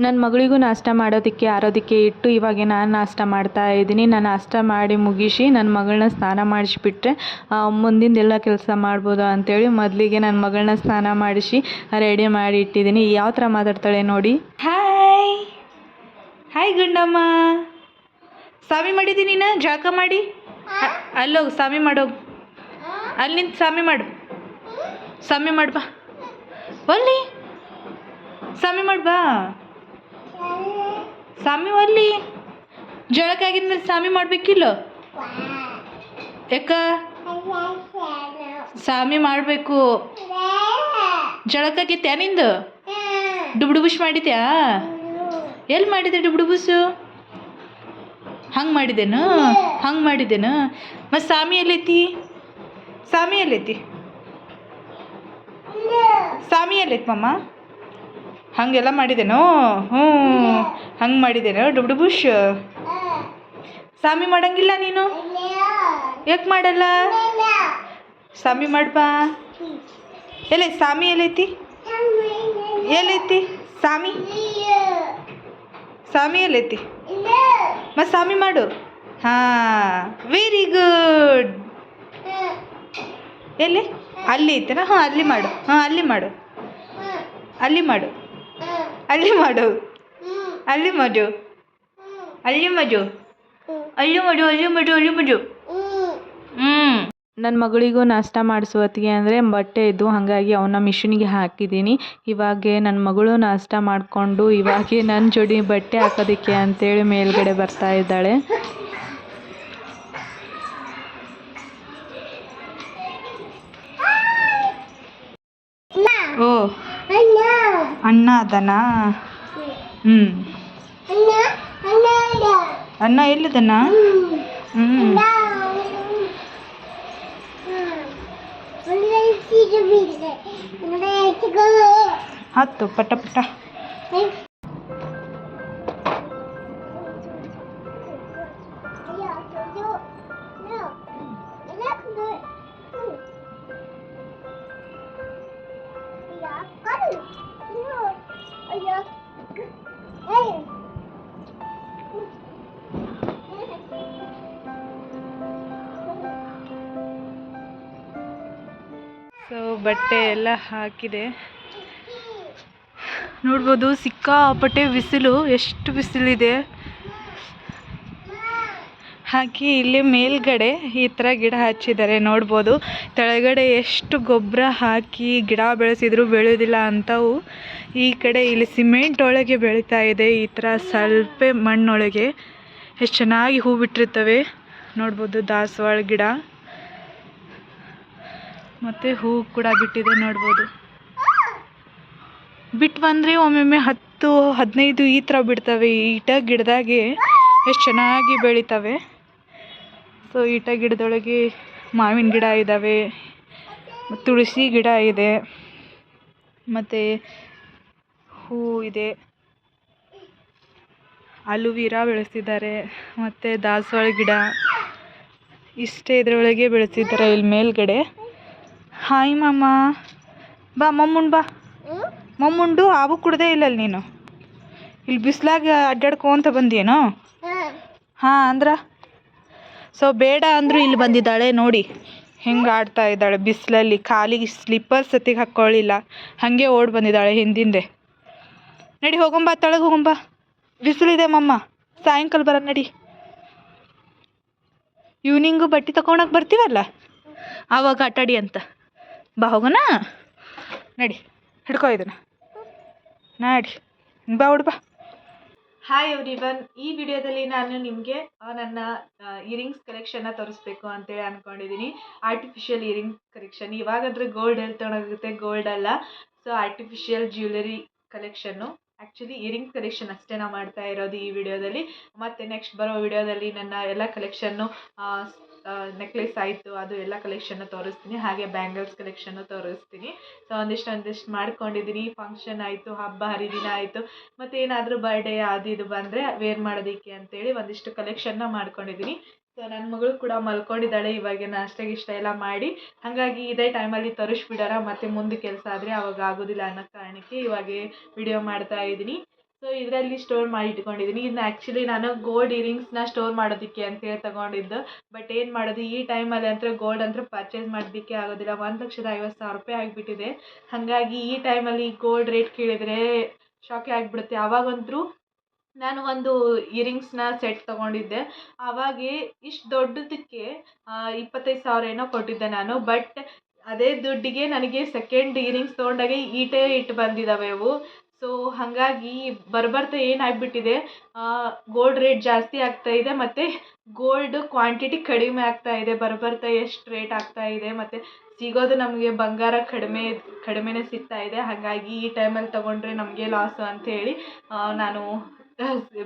ನನ್ನ ಮಗಳಿಗೂ ನಾಷ್ಟ ಮಾಡೋದಕ್ಕೆ ಆರೋದಕ್ಕೆ ಇಟ್ಟು ಇವಾಗ ನಾನು ನಾಷ್ಟ ಮಾಡ್ತಾ ಇದ್ದೀನಿ. ನಾನು ನಾಷ್ಟ ಮಾಡಿ ಮುಗಿಸಿ ನನ್ನ ಮಗಳನ್ನ ಸ್ನಾನ ಮಾಡಿಸಿಬಿಟ್ರೆ ಮುಂದಿಂದೆಲ್ಲ ಕೆಲಸ ಮಾಡ್ಬೋದು ಅಂಥೇಳಿ ಮೊದಲಿಗೆ ನನ್ನ ಮಗಳನ್ನ ಸ್ನಾನ ಮಾಡಿಸಿ ರೆಡಿ ಮಾಡಿ ಇಟ್ಟಿದ್ದೀನಿ. ಯಾವ ಥರ ಮಾತಾಡ್ತಾಳೆ ನೋಡಿ. ಹಾಯ್ ಹಾಯ್ ಗುಂಡಮ್ಮ, ಸ್ವಾಮಿ ಮಾಡಿದ್ದೀನಿ ನಾ ಜಳಕ ಮಾಡಿ ಅಲ್ಲೋಗಿ ಸ್ವಾಮಿ ಮಾಡೋಗಿ, ಅಲ್ಲಿ ನಿಂತು ಸ್ವಾಮಿ ಮಾಡ್ಬಾ ಒಲ್ಲಿ ಸ್ವಾಮಿ ಮಾಡ್ಬಾ ಸ್ವಾಮಿ ಒಲ್ಲಿ ಜಳಕ ಆಗಿದ್ಮೇಲೆ ಸ್ವಾಮಿ ಮಾಡಬೇಕಿಲ್ಲ? ಯಾಕ ಸ್ವಾಮಿ ಮಾಡಬೇಕು? ಜಳಕಾಗಿತ್ಯಾ ನಿಂದು? ಡುಬ್ಡುಬುಷ್ ಮಾಡಿದ್ಯಾ? ಎಲ್ಲಿ ಮಾಡಿದೆ ಡುಬ್ಡುಬುಸು? ಹಂಗೆ ಮಾಡಿದೇನು? ಮತ್ತು ಸ್ವಾಮಿ ಎಲ್ಲೈತಿ? ಸ್ವಾಮಿ ಎಲ್ಲೈತಿ ಮಮ್ಮ? ಹಾಗೆಲ್ಲ ಮಾಡಿದೇನೋ? ಹಂಗೆ ಮಾಡಿದೇನೋ ಡುಬ್ಡುಬುಷ್? ಸ್ವಾಮಿ ಮಾಡಂಗಿಲ್ಲ ನೀನು? ಯಾಕೆ ಮಾಡಲ್ಲ? ಸ್ವಾಮಿ ಮಾಡ್ಬಾ. ಸ್ವಾಮಿ ಎಲ್ಲೈತಿ ಸ್ವಾಮಿ ಎಲ್ಲೈತಿ? ಮತ್ತು ಸ್ವಾಮಿ ಮಾಡು. ಹಾಂ, ವೆರಿ ಗುಡ್. ಎಲ್ಲಿ ಅಲ್ಲಿ ಐತೆನಾ? ಹಾಂ, ಅಲ್ಲಿ ಮಾಡು. ಹಾಂ, ಅಲ್ಲಿ ಮಾಡು. ಅಲ್ಲಿ ಮಾಡು. ಅಲ್ಲಿ ಮಾಡು. ಅಲ್ಲಿ ಮಾಡು. ಅಲ್ಲಿ ಮಾಡು. ಅಲ್ಲಿ ಮಾಡು. ಅಲ್ಲಿ ಮಾಡು. ಅಲ್ಲಿ ಮಾಡು. ನನ್ನ ಮಗಳಿಗೂ ನಾಷ್ಟ ಮಾಡಿಸೋ ಹೊತ್ತಿಗೆ ಅಂದರೆ ಬಟ್ಟೆ ಇದ್ದವು, ಹಾಗಾಗಿ ಅವನ್ನ ಮಿಷಿನಿಗೆ ಹಾಕಿದ್ದೀನಿ. ಇವಾಗ ನನ್ನ ಮಗಳು ನಾಷ್ಟ ಮಾಡಿಕೊಂಡು ಇವಾಗೆ ನನ್ನ ಜೋಡಿ ಬಟ್ಟೆ ಹಾಕೋದಕ್ಕೆ ಅಂತೇಳಿ ಮೇಲ್ಗಡೆ ಬರ್ತಾ ಇದ್ದಾಳೆ. ಓ, ಅಣ್ಣ ಅದನಾ? ಹ್ಞೂ, ಅಣ್ಣ ಎಲ್ಲಿದನ? ಹತ್ತು ಪಟ ಪಟ. ಸೊ ಬಟ್ಟೆ ಎಲ್ಲ ಹಾಕಿದೆ. ನೋಡ್ಬೋದು ಸಿಕ್ಕಾಪಟ್ಟೆ ಬಿಸಿಲು, ಎಷ್ಟು ಬಿಸಿಲಿದೆ. ಹಾಕಿ ಇಲ್ಲಿ ಮೇಲ್ಗಡೆ ಈ ಥರ ಗಿಡ ಹಚ್ಚಿದ್ದಾರೆ ನೋಡ್ಬೋದು. ಕೆಳಗಡೆ ಎಷ್ಟು ಗೊಬ್ಬರ ಹಾಕಿ ಗಿಡ ಬೆಳೆಸಿದ್ರು ಬೆಳೆಯೋದಿಲ್ಲ ಅಂಥವು ಈ ಕಡೆ ಇಲ್ಲಿ ಸಿಮೆಂಟ್ ಒಳಗೆ ಬೆಳೀತಾ ಇದೆ. ಈ ಥರ ಸ್ವಲ್ಪ ಮಣ್ಣೊಳಗೆ ಎಷ್ಟು ಚೆನ್ನಾಗಿ ಹೂ ಬಿಟ್ಟಿರ್ತವೆ ನೋಡ್ಬೋದು. ದಾಸವಾಳ ಗಿಡ ಮತ್ತು ಹೂ ಕೂಡ ಬಿಟ್ಟಿದೆ ನೋಡ್ಬೋದು. ಬಿಟ್ಟು ಬಂದರೆ ಒಮ್ಮೊಮ್ಮೆ 10-15 ಈ ಥರ ಬಿಡ್ತವೆ. ಈಟ ಗಿಡದಾಗೆ ಎಷ್ಟು ಚೆನ್ನಾಗಿ ಬೆಳಿತವೆ. ಸೊ ಈಟ ಗಿಡದೊಳಗೆ ಮಾವಿನ ಗಿಡ ಇದ್ದಾವೆ, ತುಳಸಿ ಗಿಡ ಇದೆ, ಮತ್ತು ಹೂ ಇದೆ, ಅಲುವೀರಾ ಬೆಳೆಸಿದ್ದಾರೆ, ಮತ್ತು ದಾಸವಾಳ ಗಿಡ ಇಷ್ಟೇ ಇದರೊಳಗೆ ಬೆಳೆಸಿದ್ದಾರೆ ಇಲ್ಲಿ ಮೇಲ್ಗಡೆ. ಹಾಯ್ ಮಾಮ, ಬಾ ಮಮ್ಮುಂಡು, ಬಾ ಮಮ್ಮುಂಡು. ಹಾವು ಕುಡ್ದೇ ಇಲ್ಲಲ್ಲಿ ನೀನು, ಇಲ್ಲಿ ಬಿಸ್ಲಾಗ ಅಡ್ಡಾಡ್ಕೊಂತ ಬಂದೇನೋ? ಹಾಂ ಅಂದ್ರೆ ಸೊ ಬೇಡ ಅಂದರೂ ಇಲ್ಲಿ ಬಂದಿದ್ದಾಳೆ ನೋಡಿ, ಹೆಂಗೆ ಆಡ್ತಾ ಇದ್ದಾಳೆ ಬಿಸಿಲಲ್ಲಿ. ಕಾಲಿಗೆ ಸ್ಲಿಪ್ಪರ್ ಸತಿಗೆ ಹಾಕ್ಕೊಳ್ಳಿಲ್ಲ, ಹಾಗೆ ಓಡಿ ಬಂದಿದ್ದಾಳೆ ಹಿಂದಿಂದೆ. ನಡಿ ಹೋಗಂಬ, ತಳಗೆ ಹೋಗಂಬ, ಬಿಸಿಲಿದೆ ಮಮ್ಮ. ಸಾಯಂಕಾಲ ಬರ ನಡಿ. ಈವ್ನಿಂಗು ಬಟ್ಟೆ ತಗೊಳಕ್ಕೆ ಬರ್ತೀವಲ್ಲ ಆವಾಗ ಆಟಾಡಿ ಅಂತ. ಬಾ ಹೋಗೋಣ, ನಡಿ, ಹಿಡ್ಕೊ ಇದನ್ನು, ನಡಿ, ಬಾ ಹುಡು ಬಾ. ಹಾಯ್ ಎವ್ರಿವನ್, ಈ ವಿಡಿಯೋದಲ್ಲಿ ನಾನು ನಿಮಗೆ ನನ್ನ ಇಯರಿಂಗ್ಸ್ ಕಲೆಕ್ಷನ್ನ ತೋರಿಸ್ಬೇಕು ಅಂತೇಳಿ ಅಂದ್ಕೊಂಡಿದ್ದೀನಿ. Artificial earring collection. ಇವಾಗಾದರೆ ಗೋಲ್ಡ್ ಎಲ್ಲಿ ತೊಗೊಳಗುತ್ತೆ, ಗೋಲ್ಡ್ ಅಲ್ಲ. ಸೊ ಆರ್ಟಿಫಿಷಿಯಲ್ ಜ್ಯುವೆಲರಿ ಕಲೆಕ್ಷನ್ನು, ಆ್ಯಕ್ಚುಲಿ ಇಯರಿಂಗ್ ಕಲೆಕ್ಷನ್ ಅಷ್ಟೇ ನಾವು ಮಾಡ್ತಾ ಇರೋದು ಈ ವಿಡಿಯೋದಲ್ಲಿ. ಮತ್ತು ನೆಕ್ಸ್ಟ್ ಬರೋ ವಿಡಿಯೋದಲ್ಲಿ ನನ್ನ ಎಲ್ಲ ಕಲೆಕ್ಷನ್ನು, ನೆಕ್ಲೆಸ್ ಆಯಿತು ಅದು ಎಲ್ಲ ಕಲೆಕ್ಷನ್ನು ತೋರಿಸ್ತೀನಿ. ಹಾಗೆ ಬ್ಯಾಂಗಲ್ಸ್ ಕಲೆಕ್ಷನ್ನು ತೋರಿಸ್ತೀನಿ. ಸೊ ಒಂದಿಷ್ಟು ಮಾಡ್ಕೊಂಡಿದ್ದೀನಿ. ಫಂಕ್ಷನ್ ಆಯಿತು, ಹಬ್ಬ ಹರಿದಿನ ಆಯಿತು, ಮತ್ತು ಏನಾದರೂ ಬರ್ಡೇ ಅದು ಇದು ಬಂದರೆ ವೇರ್ ಮಾಡೋದಕ್ಕೆ ಅಂತೇಳಿ ಒಂದಿಷ್ಟು ಕಲೆಕ್ಷನ್ನ ಮಾಡ್ಕೊಂಡಿದ್ದೀನಿ. ಸೊ ನನ್ನ ಮಗಳು ಕೂಡ ಮಲ್ಕೊಂಡಿದ್ದಾಳೆ ಇವಾಗ, ನಾಷ್ಟ ಗಿಷ್ಟ ಎಲ್ಲ ಮಾಡಿ. ಹಾಗಾಗಿ ಇದೇ ಟೈಮಲ್ಲಿ ತರಿಸ್ಬಿಡೋಣ, ಮತ್ತು ಮುಂದೆ ಕೆಲಸ ಆದರೆ ಅವಾಗ ಆಗೋದಿಲ್ಲ ಅನ್ನೋ ಕಾರಣಕ್ಕೆ ಇವಾಗ ವಿಡಿಯೋ ಮಾಡ್ತಾ ಇದ್ದೀನಿ. ಸೊ ಇದರಲ್ಲಿ ಸ್ಟೋರ್ ಮಾಡಿ ಇಟ್ಕೊಂಡಿದ್ದೀನಿ. ಇದನ್ನ ಆ್ಯಕ್ಚುಲಿ ನಾನು ಗೋಲ್ಡ್ ಇಯರಿಂಗ್ಸ್ನ ಸ್ಟೋರ್ ಮಾಡೋದಕ್ಕೆ ಅಂತೇಳಿ ತೊಗೊಂಡಿದ್ದು. ಬಟ್ ಏನು ಮಾಡೋದು, ಈ ಟೈಮಲ್ಲಿ ಅಂತೂ ಗೋಲ್ಡ್ ಅಂತೂ ಪರ್ಚೇಸ್ ಮಾಡೋದಕ್ಕೆ ಆಗೋದಿಲ್ಲ. 1,50,000 ರೂಪಾಯಿ ಆಗಿಬಿಟ್ಟಿದೆ. ಹಾಗಾಗಿ ಈ ಟೈಮಲ್ಲಿ ಗೋಲ್ಡ್ ರೇಟ್ ಕೇಳಿದರೆ ಶಾಕೇ ಆಗಿಬಿಡುತ್ತೆ. ಆವಾಗಂತೂ ನಾನು ಒಂದು ಇಯರಿಂಗ್ಸ್ನ ಸೆಟ್ ತೊಗೊಂಡಿದ್ದೆ. ಆವಾಗೆ ಇಷ್ಟು ದೊಡ್ಡದಕ್ಕೆ 25,000 ಏನೋ ಕೊಟ್ಟಿದ್ದೆ ನಾನು. ಬಟ್ ಅದೇ ದುಡ್ಡಿಗೆ ನನಗೆ ಸೆಕೆಂಡ್ ಇಯರಿಂಗ್ಸ್ ತೊಗೊಂಡಾಗೆ ಇಟ್ಟು ಬಂದಿದ್ದಾವೆ ಅವು. ಸೊ ಹಾಗಾಗಿ ಬರ್ಬರ್ತಾ ಏನಾಗ್ಬಿಟ್ಟಿದೆ, ಗೋಲ್ಡ್ ರೇಟ್ ಜಾಸ್ತಿ ಆಗ್ತಾ ಇದೆ, ಮತ್ತು ಗೋಲ್ಡ್ ಕ್ವಾಂಟಿಟಿ ಕಡಿಮೆ ಆಗ್ತಾ ಇದೆ. ಬರ್ಬರ್ತಾ ಎಷ್ಟು ರೇಟ್ ಆಗ್ತಾ ಇದೆ, ಮತ್ತು ಸಿಗೋದು ನಮಗೆ ಬಂಗಾರ ಕಡಿಮೆನೇ ಸಿಗ್ತಾ ಇದೆ. ಹಾಗಾಗಿ ಈ ಟೈಮಲ್ಲಿ ತೊಗೊಂಡ್ರೆ ನಮಗೆ ಲಾಸು ಅಂಥೇಳಿ ನಾನು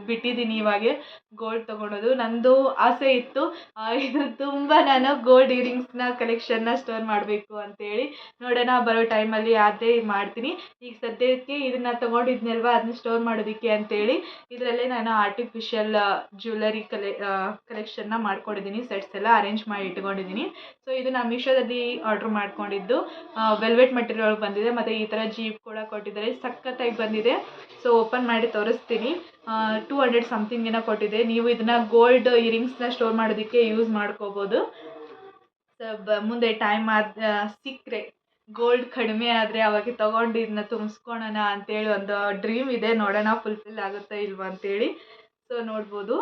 ಬಿಟ್ಟಿದ್ದೀನಿ ಇವಾಗ ಗೋಲ್ಡ್ ತೊಗೊಳೋದು. ನನ್ನದು ಆಸೆ ಇತ್ತು ಇದು ತುಂಬ ನಾನು ಗೋಲ್ಡ್ ಇಯರಿಂಗ್ಸ್ನ ಕಲೆಕ್ಷನ್ನ ಸ್ಟೋರ್ ಮಾಡಬೇಕು ಅಂತೇಳಿ. ನೋಡೋಣ ಬರೋ ಟೈಮಲ್ಲಿ ಅದೇ ಮಾಡ್ತೀನಿ. ಈಗ ಸದ್ಯಕ್ಕೆ ಇದನ್ನು ತೊಗೊಂಡಿದ್ನಲ್ವ ಅದನ್ನ ಸ್ಟೋರ್ ಮಾಡೋದಕ್ಕೆ ಅಂತೇಳಿ ಇದರಲ್ಲೇ ನಾನು ಆರ್ಟಿಫಿಷಿಯಲ್ ಜ್ಯುವೆಲರಿ ಕಲೆಕ್ಷನ್ನ ಮಾಡ್ಕೊಂಡಿದ್ದೀನಿ. ಸೆಟ್ಸ್ ಎಲ್ಲ ಅರೇಂಜ್ ಮಾಡಿ ಇಟ್ಕೊಂಡಿದ್ದೀನಿ. ಸೊ ಇದು ನಾನು ಮೀಶೋದಲ್ಲಿ ಆರ್ಡ್ರ್ ಮಾಡ್ಕೊಂಡಿದ್ದು. ವೆಲ್ವೆಟ್ ಮೆಟೀರಿಯಲ್ ಬಂದಿದೆ, ಮತ್ತು ಈ ಥರ ಜೀಪ್ ಕೂಡ ಕೊಟ್ಟಿದ್ದಾರೆ, ಸಖತ್ತಾಗಿ ಬಂದಿದೆ. ಸೊ ಓಪನ್ ಮಾಡಿ ತೋರಿಸ್ತೀನಿ. 200 ಸಮಥಿಂಗ್ ಏನೋ ಕೊಟ್ಟಿದೆ. ನೀವು ಇದನ್ನು ಗೋಲ್ಡ್ ಇಯರಿಂಗ್ಸ್ನ ಸ್ಟೋರ್ ಮಾಡೋದಕ್ಕೆ ಯೂಸ್ ಮಾಡ್ಕೋಬೋದು. ಮುಂದೆ ಟೈಮ್ ಸಿಕ್ಕರೆ ಗೋಲ್ಡ್ ಕಡಿಮೆ ಆದರೆ ಅವಾಗ ತೊಗೊಂಡು ಇದನ್ನ ತುಂಬಿಸ್ಕೊಳೋಣ ಅಂತೇಳಿ ಒಂದು ಡ್ರೀಮ್ ಇದೆ. ನೋಡೋಣ ಫುಲ್ಫಿಲ್ ಆಗುತ್ತಾ ಇಲ್ವಾ ಅಂತೇಳಿ. ಸೊ ನೋಡ್ಬೋದು.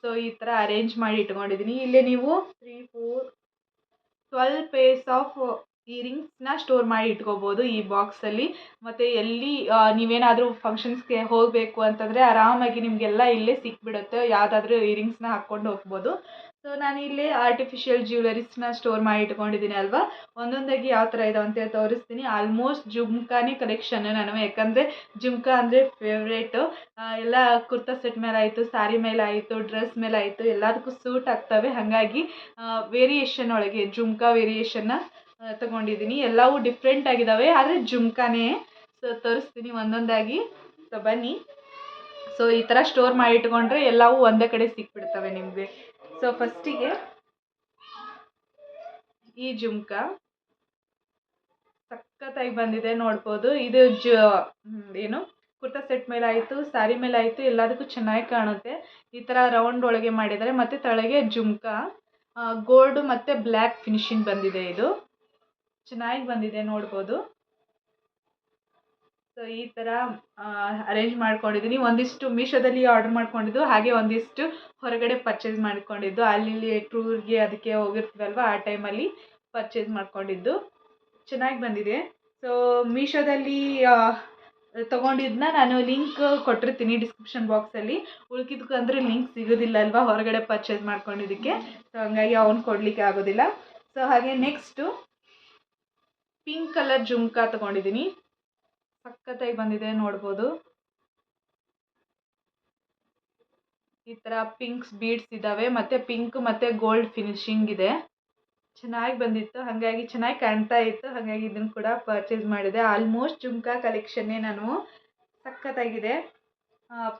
ಸೊ ಈ ಥರ ಅರೇಂಜ್ ಮಾಡಿ ಇಟ್ಕೊಂಡಿದ್ದೀನಿ. ಇಲ್ಲೇ ನೀವು 3, 4, 12 ಪೇರ್ಸ್ ಆಫ್ ಇಯರಿಂಗ್ಸ್ನ ಸ್ಟೋರ್ ಮಾಡಿ ಇಟ್ಕೋಬೋದು ಈ ಬಾಕ್ಸಲ್ಲಿ. ಮತ್ತು ಎಲ್ಲಿ ನೀವೇನಾದರೂ ಫಂಕ್ಷನ್ಸ್ಗೆ ಹೋಗಬೇಕು ಅಂತಂದರೆ ಆರಾಮಾಗಿ ನಿಮಗೆಲ್ಲ ಇಲ್ಲೇ ಸಿಕ್ಬಿಡುತ್ತೆ. ಯಾವುದಾದ್ರೂ ಇಯರಿಂಗ್ಸ್ನ ಹಾಕ್ಕೊಂಡು ಹೋಗ್ಬೋದು. ಸೊ ನಾನು ಇಲ್ಲಿ ಆರ್ಟಿಫಿಷಿಯಲ್ ಜ್ಯುವೆಲರೀಸ್ನ ಸ್ಟೋರ್ ಮಾಡಿ ಇಟ್ಕೊಂಡಿದ್ದೀನಿ ಅಲ್ವಾ. ಒಂದೊಂದಾಗಿ ಯಾವ ಥರ ಇದಾವೆ ಅಂತೇಳಿ ತೋರಿಸ್ತೀನಿ. ಆಲ್ಮೋಸ್ಟ್ ಜುಮ್ಕಾನೇ ಕಲೆಕ್ಷನ್ ನಾನು, ಯಾಕಂದರೆ ಜುಮ್ಕಾ ಅಂದರೆ ಫೇವ್ರೇಟು. ಎಲ್ಲ ಕುರ್ತಾ ಸೆಟ್ ಮೇಲೆ ಆಯಿತು, ಸ್ಯಾರಿ ಮೇಲೆ ಆಯಿತು, ಡ್ರೆಸ್ ಮೇಲೆ ಆಯಿತು, ಎಲ್ಲದಕ್ಕೂ ಸೂಟ್ ಆಗ್ತವೆ. ಹಾಗಾಗಿ ವೇರಿಯೇಷನ್ ಒಳಗೆ ಜುಮ್ಕಾ ವೇರಿಯೇಷನ್ನ ತಗೊಂಡಿದ್ದೀನಿ. ಎಲ್ಲವೂ ಡಿಫ್ರೆಂಟ್ ಆಗಿದ್ದಾವೆ, ಆದರೆ ಜುಮ್ಕಾನೇ. ಸೊ ತೋರಿಸ್ತೀನಿ ಒಂದೊಂದಾಗಿ. ಸೊ ಬನ್ನಿ. ಸೊ ಈ ಥರ ಸ್ಟೋರ್ ಮಾಡಿ ಇಟ್ಕೊಂಡ್ರೆ ಎಲ್ಲವೂ ಒಂದೇ ಕಡೆ ಸಿಕ್ಬಿಡ್ತವೆ ನಿಮಗೆ. ಸೊ ಫಸ್ಟಿಗೆ ಈ ಜುಮ್ಕಾ ಸಖತ್ತಾಗಿ ಬಂದಿದೆ ನೋಡ್ಬೋದು. ಇದು ಏನು ಕುರ್ತಾ ಸೆಟ್ ಮೇಲೆ ಆಯಿತು, ಸ್ಯಾರಿ ಮೇಲೆ ಆಯಿತು, ಎಲ್ಲದಕ್ಕೂ ಚೆನ್ನಾಗಿ ಕಾಣುತ್ತೆ. ಈ ಥರ ರೌಂಡ್ ಒಳಗೆ ಮಾಡಿದ್ದಾರೆ. ಮತ್ತು ತಳಗೆ ಜುಮ್ಕಾ ಗೋಲ್ಡ್ ಮತ್ತು ಬ್ಲ್ಯಾಕ್ ಫಿನಿಶಿಂಗ್ ಬಂದಿದೆ. ಇದು ಚೆನ್ನಾಗಿ ಬಂದಿದೆ ನೋಡ್ಬೋದು. ಸೊ ಈ ಥರ ಅರೇಂಜ್ ಮಾಡ್ಕೊಂಡಿದ್ದೀನಿ. ಒಂದಿಷ್ಟು ಮೀಶೋದಲ್ಲಿ ಆರ್ಡರ್ ಮಾಡ್ಕೊಂಡಿದ್ದು, ಹಾಗೆ ಒಂದಿಷ್ಟು ಹೊರಗಡೆ ಪರ್ಚೇಸ್ ಮಾಡ್ಕೊಂಡಿದ್ದು. ಅಲ್ಲಿ ಟೂರ್ಗೆ ಅದಕ್ಕೆ ಹೋಗಿರ್ತೀವಲ್ವ, ಆ ಟೈಮಲ್ಲಿ ಪರ್ಚೇಸ್ ಮಾಡ್ಕೊಂಡಿದ್ದು. ಚೆನ್ನಾಗಿ ಬಂದಿದೆ. ಸೊ ಮೀಶೋದಲ್ಲಿ ತೊಗೊಂಡಿದ್ದನ್ನ ನಾನು ಲಿಂಕ್ ಕೊಟ್ಟಿರ್ತೀನಿ ಡಿಸ್ಕ್ರಿಪ್ಷನ್ ಬಾಕ್ಸಲ್ಲಿ. ಉಳ್ಕಿದ್ದಕ್ಕೆ ಅಂದರೆ ಲಿಂಕ್ ಸಿಗೋದಿಲ್ಲ ಅಲ್ವಾ ಹೊರಗಡೆ ಪರ್ಚೇಸ್ ಮಾಡ್ಕೊಂಡಿದ್ದಕ್ಕೆ. ಸೊ ಹಂಗಾಗಿ ಅವ್ನು ಕೊಡಲಿಕ್ಕೆ ಆಗೋದಿಲ್ಲ. ಸೊ ಹಾಗೆ ನೆಕ್ಸ್ಟು ಪಿಂಕ್ ಕಲರ್ ಜುಮ್ಕಾ ತೊಗೊಂಡಿದ್ದೀನಿ. ಸಖತ್ತಾಗಿ ಬಂದಿದೆ ನೋಡ್ಬೋದು. ಈ ಥರ ಪಿಂಕ್ಸ್ ಬೀಡ್ಸ್ ಇದ್ದಾವೆ, ಮತ್ತು ಪಿಂಕ್ ಮತ್ತು ಗೋಲ್ಡ್ ಫಿನಿಶಿಂಗ್ ಇದೆ. ಚೆನ್ನಾಗಿ ಬಂದಿತ್ತು, ಹಾಗಾಗಿ ಚೆನ್ನಾಗಿ ಕಾಣ್ತಾ ಇತ್ತು. ಹಾಗಾಗಿ ಇದನ್ನು ಕೂಡ ಪರ್ಚೇಸ್ ಮಾಡಿದೆ. ಆಲ್ಮೋಸ್ಟ್ ಜುಮ್ಕಾ ಕಲೆಕ್ಷನ್ನೇ ನಾನು. ಸಖತ್ತಾಗಿದೆ.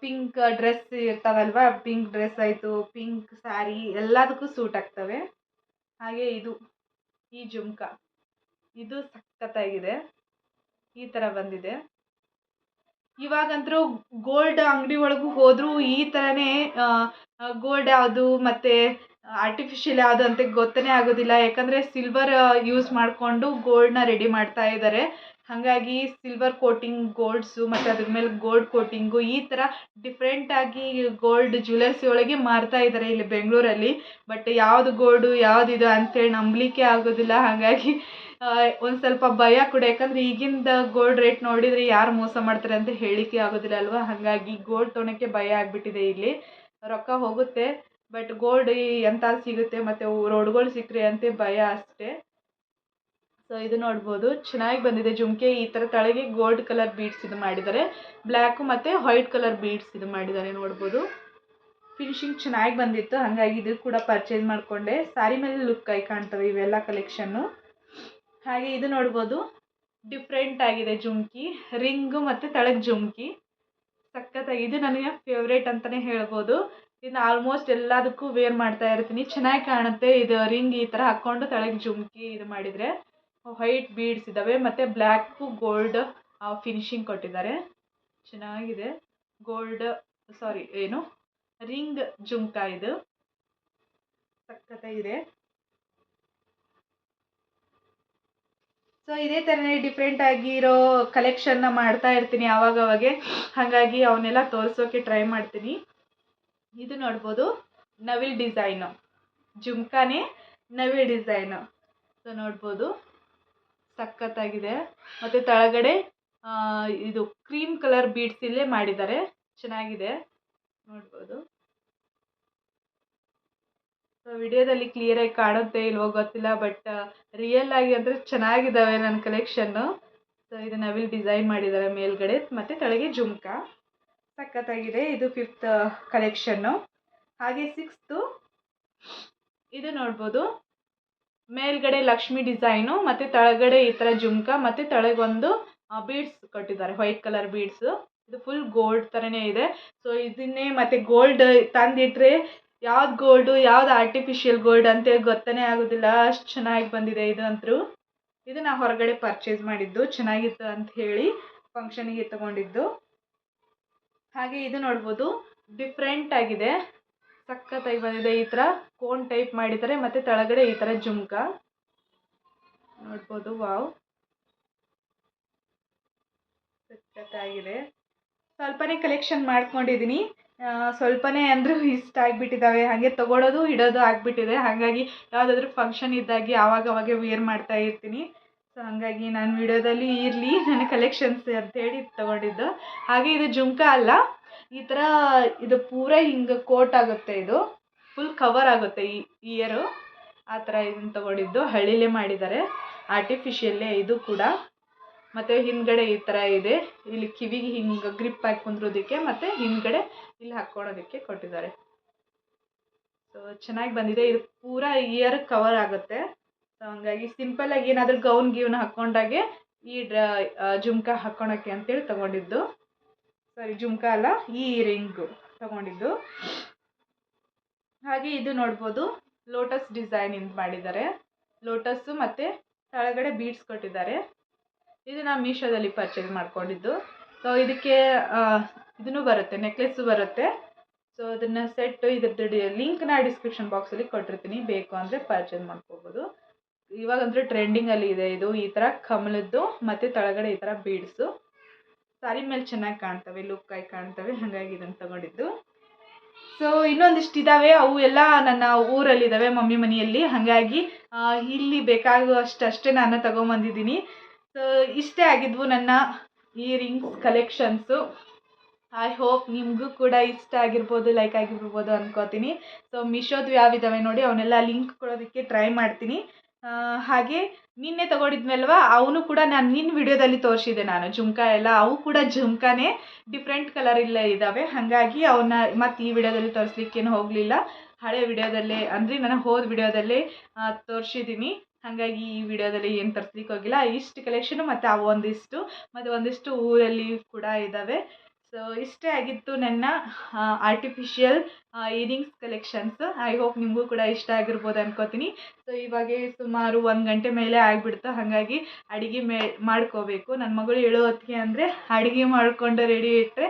ಪಿಂಕ್ ಡ್ರೆಸ್ ಇರ್ತಾವಲ್ವ, ಪಿಂಕ್ ಡ್ರೆಸ್ ಆಯಿತು, ಪಿಂಕ್ ಸ್ಯಾರಿ ಎಲ್ಲದಕ್ಕೂ ಸೂಟ್ ಆಗ್ತವೆ. ಹಾಗೆ ಈ ಜುಮ್ಕಾ ಇದು ಸಖತ್ತಾಗಿದೆ. ಈ ಥರ ಬಂದಿದೆ. ಇವಾಗಂತೂ ಗೋಲ್ಡ್ ಅಂಗಡಿ ಒಳಗೂ ಹೋದರೂ ಈ ಥರನೇ ಗೋಲ್ಡ್ ಯಾವುದು ಮತ್ತು ಆರ್ಟಿಫಿಷಿಯಲ್ ಯಾವುದು ಅಂತ ಗೊತ್ತೇ ಆಗೋದಿಲ್ಲ. ಯಾಕಂದರೆ ಸಿಲ್ವರ್ ಯೂಸ್ ಮಾಡಿಕೊಂಡು ಗೋಲ್ಡ್ನ ರೆಡಿ ಮಾಡ್ತಾ ಇದ್ದಾರೆ. ಹಾಗಾಗಿ ಸಿಲ್ವರ್ ಕೋಟಿಂಗ್ ಗೋಲ್ಡ್ಸು ಮತ್ತು ಅದ್ರ ಮೇಲೆ ಗೋಲ್ಡ್ ಕೋಟಿಂಗು ಈ ಥರ ಡಿಫ್ರೆಂಟಾಗಿ ಗೋಲ್ಡ್ ಜ್ಯುವೆಲರ್ಸಿ ಒಳಗೆ ಮಾರ್ತಾ ಇದ್ದಾರೆ ಇಲ್ಲಿ ಬೆಂಗಳೂರಲ್ಲಿ. ಬಟ್ ಯಾವುದು ಗೋಲ್ಡು ಯಾವುದಿದು ಅಂತೇಳಿ ನಂಬಲಿಕ್ಕೆ ಆಗೋದಿಲ್ಲ. ಹಾಗಾಗಿ ಒಂದು ಸ್ವಲ್ಪ ಭಯ ಕೂಡ. ಯಾಕಂದರೆ ಈಗಿಂದ ಗೋಲ್ಡ್ ರೇಟ್ ನೋಡಿದರೆ ಯಾರು ಮೋಸ ಮಾಡ್ತಾರೆ ಅಂತ ಹೇಳಲಿಕ್ಕೆ ಆಗೋದಿಲ್ಲ ಅಲ್ವಾ. ಹಾಗಾಗಿ ಗೋಲ್ಡ್ ತೊಗೊಳಕ್ಕೆ ಭಯ ಆಗಿಬಿಟ್ಟಿದೆ. ಇಲ್ಲಿ ರೊಕ್ಕ ಹೋಗುತ್ತೆ, ಬಟ್ ಗೋಲ್ಡ್ ಎಂಥ ಸಿಗುತ್ತೆ, ಮತ್ತು ರೋಡ್ಗಳು ಸಿಕ್ಕರೆ ಅಂತೆ ಭಯ ಅಷ್ಟೇ. ಸೊ ಇದು ನೋಡ್ಬೋದು, ಚೆನ್ನಾಗಿ ಬಂದಿದೆ ಜುಮ್ಕೆ. ಈ ಥರ ತಳಗೆ ಗೋಲ್ಡ್ ಕಲರ್ ಬೀಡ್ಸ್ ಇದು ಮಾಡಿದ್ದಾರೆ, ಬ್ಲ್ಯಾಕು ಮತ್ತು ವೈಟ್ ಕಲರ್ ಬೀಡ್ಸ್ ಇದು ಮಾಡಿದ್ದಾರೆ ನೋಡ್ಬೋದು. ಫಿನಿಶಿಂಗ್ ಚೆನ್ನಾಗಿ ಬಂದಿತ್ತು, ಹಾಗಾಗಿ ಇದು ಕೂಡ ಪರ್ಚೇಸ್ ಮಾಡಿಕೊಂಡೆ. ಸ್ಯಾರಿ ಮೇಲೆ ಲುಕ್ ಆಗಿ ಕಾಣ್ತವೆ ಇವೆಲ್ಲ ಕಲೆಕ್ಷನ್ನು. ಹಾಗೆ ಇದು ನೋಡ್ಬೋದು, ಡಿಫ್ರೆಂಟ್ ಆಗಿದೆ ಜುಮ್ಕಿ, ರಿಂಗು ಮತ್ತು ತಳಗೆ ಜುಮ್ಕಿ. ಸಖತ್ತಾಗಿ ಇದು ನನಗೆ ಫೇವ್ರೇಟ್ ಅಂತಲೇ ಹೇಳ್ಬೋದು. ಇದನ್ನ ಆಲ್ಮೋಸ್ಟ್ ಎಲ್ಲದಕ್ಕೂ ವೇರ್ ಮಾಡ್ತಾ ಇರ್ತೀನಿ, ಚೆನ್ನಾಗಿ ಕಾಣುತ್ತೆ. ಇದು ರಿಂಗ್ ಈ ಥರ ಹಾಕ್ಕೊಂಡು ತಳಗೆ ಜುಮ್ಕಿ ಇದು ಮಾಡಿದರೆ ವೈಟ್ ಬೀಡ್ಸ್ ಇದ್ದಾವೆ, ಮತ್ತು ಬ್ಲ್ಯಾಕು ಗೋಲ್ಡ್ ಫಿನಿಶಿಂಗ್ ಕೊಟ್ಟಿದ್ದಾರೆ. ಚೆನ್ನಾಗಿದೆ. ರಿಂಗ್ ಜುಮ್ಕಾ ಇದು ಸಖತ್ತಾಗಿದೆ. ಸೊ ಇದೇ ಥರನೇ ಡಿಫ್ರೆಂಟ್ ಆಗಿರೋ ಕಲೆಕ್ಷನ್ನ ಮಾಡ್ತಾ ಇರ್ತೀನಿ ಆವಾಗವಾಗೆ. ಹಾಗಾಗಿ ಅವನ್ನೆಲ್ಲ ತೋರಿಸೋಕೆ ಟ್ರೈ ಮಾಡ್ತೀನಿ. ಇದು ನೋಡ್ಬೋದು, ನವಿಲ್ ಡಿಸೈನು ಜುಮ್ಕಾನೇ, ನವಿಲ್ ಡಿಸೈನು. ಸೊ ನೋಡ್ಬೋದು, ಸಖತ್ತಾಗಿದೆ. ಮತ್ತು ತಳಗಡೆ ಇದು ಕ್ರೀಮ್ ಕಲರ್ ಬೀಡ್ಸ್ ಇಲ್ಲೇ ಮಾಡಿದ್ದಾರೆ, ಚೆನ್ನಾಗಿದೆ ನೋಡ್ಬೋದು. ಸೊ ವಿಡಿಯೋದಲ್ಲಿ ಕ್ಲಿಯರಾಗಿ ಕಾಣುತ್ತೆ ಇಲ್ವೋ ಗೊತ್ತಿಲ್ಲ, ಬಟ್ ರಿಯಲ್ ಆಗಿ ಅಂದರೆ ಚೆನ್ನಾಗಿದ್ದಾವೆ ನನ್ನ ಕಲೆಕ್ಷನ್ನು. ಸೊ ಇದು ನವಿಲ್ ಡಿಸೈನ್ ಮಾಡಿದ್ದಾರೆ ಮೇಲ್ಗಡೆ, ಮತ್ತು ತಳಗೆ ಜುಮ್ಕಾ ಸಖತ್ತಾಗಿದೆ. ಇದು 5th ಕಲೆಕ್ಷನ್ನು. ಹಾಗೆ 6th ಇದು ನೋಡ್ಬೋದು, ಮೇಲ್ಗಡೆ ಲಕ್ಷ್ಮಿ ಡಿಸೈನು, ಮತ್ತು ತಳಗಡೆ ಈ ಥರ ಜುಮ್ಕಾ, ಮತ್ತು ತಳಗೊಂದು ಬೀಡ್ಸ್ ಕೊಟ್ಟಿದ್ದಾರೆ, ವೈಟ್ ಕಲರ್ ಬೀಡ್ಸು. ಇದು ಫುಲ್ ಗೋಲ್ಡ್ ಥರನೇ ಇದೆ. ಸೊ ಇದನ್ನೇ ಮತ್ತು ಗೋಲ್ಡ್ ತಂದಿಟ್ರೆ ಯಾವ್ದು ಗೋಲ್ಡು ಯಾವ್ದು ಆರ್ಟಿಫಿಷಿಯಲ್ ಗೋಲ್ಡ್ ಅಂತೇಳಿ ಗೊತ್ತೇ ಆಗೋದಿಲ್ಲ, ಅಷ್ಟು ಚೆನ್ನಾಗಿ ಬಂದಿದೆ ಇದು ಅಂತೂ. ಇದು ನಾನು ಹೊರಗಡೆ ಪರ್ಚೇಸ್ ಮಾಡಿದ್ದು, ಚೆನ್ನಾಗಿತ್ತು ಅಂತ ಹೇಳಿ ಫಂಕ್ಷನಿಗೆ ತೊಗೊಂಡಿದ್ದು. ಹಾಗೆ ಇದು ನೋಡ್ಬೋದು, ಡಿಫ್ರೆಂಟ್ ಆಗಿದೆ. ಸಖತ್ತಾಗಿ ಬಂದಿದೆ. ಈ ಥರ ಕೋನ್ ಟೈಪ್ ಮಾಡಿದ್ದಾರೆ ಮತ್ತು ಕೆಳಗಡೆ ಈ ಥರ ಜುಮ್ಕ ನೋಡ್ಬೋದು. ವಾವ್, ಸಖತ್ತಾಗಿದೆ. ಸ್ವಲ್ಪನೇ ಕಲೆಕ್ಷನ್ ಮಾಡ್ಕೊಂಡಿದ್ದೀನಿ. ಸ್ವಲ್ಪನೇ ಅಂದರೂ ಇಷ್ಟ ಆಗಿಬಿಟ್ಟಿದ್ದಾವೆ. ಹಾಗೆ ತೊಗೊಳೋದು ಇಡೋದು ಆಗಿಬಿಟ್ಟಿದೆ. ಹಾಗಾಗಿ ಯಾವುದಾದ್ರೂ ಫಂಕ್ಷನ್ ಇದ್ದಾಗೆ ಆವಾಗವಾಗ ವೇರ್ ಮಾಡ್ತಾ ಇರ್ತೀನಿ. ಸೊ ಹಾಗಾಗಿ ನಾನು ವಿಡಿಯೋದಲ್ಲಿ ಇರಲಿ ನನ್ನ ಕಲೆಕ್ಷನ್ಸ್ ಅಂತೇಳಿ ತೊಗೊಂಡಿದ್ದು. ಹಾಗೆ ಇದು ಜುಮ್ಕ ಅಲ್ಲ, ಈ ಥರ ಇದು ಪೂರ ಹಿಂಗೆ ಕೋಟ್ ಆಗುತ್ತೆ. ಇದು ಫುಲ್ ಕವರ್ ಆಗುತ್ತೆ ಈ ಇಯರು. ಆ ಥರ ಇದನ್ನು ತೊಗೊಂಡಿದ್ದು. ಹಳ್ಳಿಲೇ ಮಾಡಿದ್ದಾರೆ, ಆರ್ಟಿಫಿಷಿಯಲ್ಲೇ ಇದು ಕೂಡ. ಮತ್ತು ಹಿಂದ್ಗಡೆ ಈ ಥರ ಇದೆ. ಇಲ್ಲಿ ಕಿವಿಗೆ ಹಿಂಗೆ ಗ್ರಿಪ್ ಹಾಕಿ ಕುಂದ್ರೋದಕ್ಕೆ ಮತ್ತು ಹಿಂದ್ಗಡೆ ಇಲ್ಲಿ ಹಾಕ್ಕೊಳೋದಕ್ಕೆ ಕೊಟ್ಟಿದ್ದಾರೆ. ಸೊ ಚೆನ್ನಾಗಿ ಬಂದಿದೆ. ಇದು ಪೂರ ಇಯರ್ ಕವರ್ ಆಗುತ್ತೆ. ಸೊ ಹಂಗಾಗಿ ಸಿಂಪಲ್ಲಾಗಿ ಏನಾದರೂ ಗೌನ್ ಹಾಕ್ಕೊಂಡಾಗೆ ಈ ಜುಮ್ಕ ಹಾಕ್ಕೊಳಕ್ಕೆ ಅಂತೇಳಿ ತೊಗೊಂಡಿದ್ದು. ಸಾರಿ, ಜುಮ್ಕ ಅಲ್ಲ, ಈ ರಿಂಗು ತೊಗೊಂಡಿದ್ದು. ಹಾಗೆ ಇದು ನೋಡ್ಬೋದು, ಲೋಟಸ್ ಡಿಸೈನ್ ಇಂದ ಮಾಡಿದ್ದಾರೆ. ಲೋಟಸ್ಸು ಮತ್ತು ಕೆಳಗಡೆ ಬೀಡ್ಸ್ ಕೊಟ್ಟಿದ್ದಾರೆ. ಇದು ನಾನು ಮೀಶೋದಲ್ಲಿ ಪರ್ಚೇಸ್ ಮಾಡ್ಕೊಂಡಿದ್ದು. ಸೊ ಇದಕ್ಕೆ ಇದನ್ನು ಬರುತ್ತೆ, ನೆಕ್ಲೆಸ್ಸು ಬರುತ್ತೆ. ಸೊ ಅದನ್ನು ಸೆಟ್ ಇದ್ರದ್ದು ಲಿಂಕ್ನ ಡಿಸ್ಕ್ರಿಪ್ಷನ್ ಬಾಕ್ಸಲ್ಲಿ ಕೊಟ್ಟಿರ್ತೀನಿ, ಬೇಕು ಅಂದರೆ ಪರ್ಚೇಸ್ ಮಾಡ್ಕೋಬೋದು. ಇವಾಗಂದ್ರೆ ಟ್ರೆಂಡಿಂಗಲ್ಲಿ ಇದೆ ಇದು. ಈ ಥರ ಕಮಲದ್ದು ಮತ್ತು ಕೆಳಗಡೆ ಈ ಥರ ಬೀಡ್ಸು ಸಾರಿ ಮೇಲೆ ಚೆನ್ನಾಗಿ ಕಾಣ್ತವೆ, ಲುಕ್ ಆಗಿ ಕಾಣ್ತವೆ. ಹಾಗಾಗಿ ಇದನ್ನು ತೊಗೊಂಡಿದ್ದು. ಸೊ ಇನ್ನೊಂದಿಷ್ಟು ಇದ್ದಾವೆ, ಅವು ಎಲ್ಲ ನನ್ನ ಊರಲ್ಲಿದ್ದಾವೆ, ಮಮ್ಮಿ ಮನೆಯಲ್ಲಿ. ಹಾಗಾಗಿ ಇಲ್ಲಿ ಬೇಕಾಗುವಷ್ಟೇ ನಾನು ತೊಗೊಂಬಂದಿದ್ದೀನಿ. ಸೊ ಇಷ್ಟೇ ಆಗಿದ್ವು ನನ್ನ ಇಯರಿಂಗ್ಸ್ ಕಲೆಕ್ಷನ್ಸು. ಐ ಹೋಪ್ ನಿಮಗೂ ಕೂಡ ಇಷ್ಟ ಆಗಿರ್ಬೋದು, ಲೈಕ್ ಆಗಿರ್ಬೋದು ಅಂದ್ಕೋತೀನಿ. ಸೊ ಮೀಶೋದು ಯಾವಿದ್ದಾವೆ ನೋಡಿ, ಅವನ್ನೆಲ್ಲ ಲಿಂಕ್ ಕೊಡೋದಕ್ಕೆ ಟ್ರೈ ಮಾಡ್ತೀನಿ. ಹಾಗೆ ನಿನ್ನೆ ತೊಗೊಂಡಿದ್ಮೇಲ್ವ, ಅವನು ಕೂಡ ನಾನು ನಿನ್ನ ವಿಡಿಯೋದಲ್ಲಿ ತೋರಿಸಿದೆ ನಾನು ಜುಮ್ಕ ಎಲ್ಲ. ಅವು ಕೂಡ ಜುಮ್ಕಾನೇ, ಡಿಫ್ರೆಂಟ್ ಕಲರ್ ಇಲ್ಲ ಇದ್ದಾವೆ. ಹಾಗಾಗಿ ಅವನ್ನ ಮತ್ತು ಈ ವಿಡಿಯೋದಲ್ಲಿ ತೋರಿಸ್ಲಿಕ್ಕೇನು ಹೋಗಲಿಲ್ಲ. ಹಳೆ ವಿಡಿಯೋದಲ್ಲೇ ಅಂದರೆ ನಾನು ಹೋದ ವಿಡಿಯೋದಲ್ಲೇ ತೋರಿಸಿದ್ದೀನಿ. ಹಾಗಾಗಿ ಈ ವಿಡಿಯೋದಲ್ಲಿ ಏನು ತರಿಸ್ಲಿಕ್ಕೆ ಹೋಗಿಲ್ಲ. ಇಷ್ಟು ಕಲೆಕ್ಷನು ಮತ್ತು ಅವು ಒಂದಿಷ್ಟು ಊರಲ್ಲಿ ಕೂಡ ಇದ್ದಾವೆ. ಸೊ ಇಷ್ಟೇ ಆಗಿತ್ತು ನನ್ನ artificial earrings collections. I hope ನಿಮಗೂ ಕೂಡ ಇಷ್ಟ ಆಗಿರ್ಬೋದು ಅನ್ಕೋತೀನಿ. ಸೊ ಇವಾಗ ಸುಮಾರು 1 ಗಂಟೆ ಮೇಲೆ ಆಗಿಬಿಡ್ತು. ಹಾಗಾಗಿ ಅಡುಗೆ ಮಾಡ್ಕೋಬೇಕು. ನನ್ನ ಮಗಳು ಹೇಳೋ ಹೊತ್ತಿಗೆ ಅಂದರೆ ಅಡುಗೆ ಮಾಡಿಕೊಂಡು ರೆಡಿ ಇಟ್ಟರೆ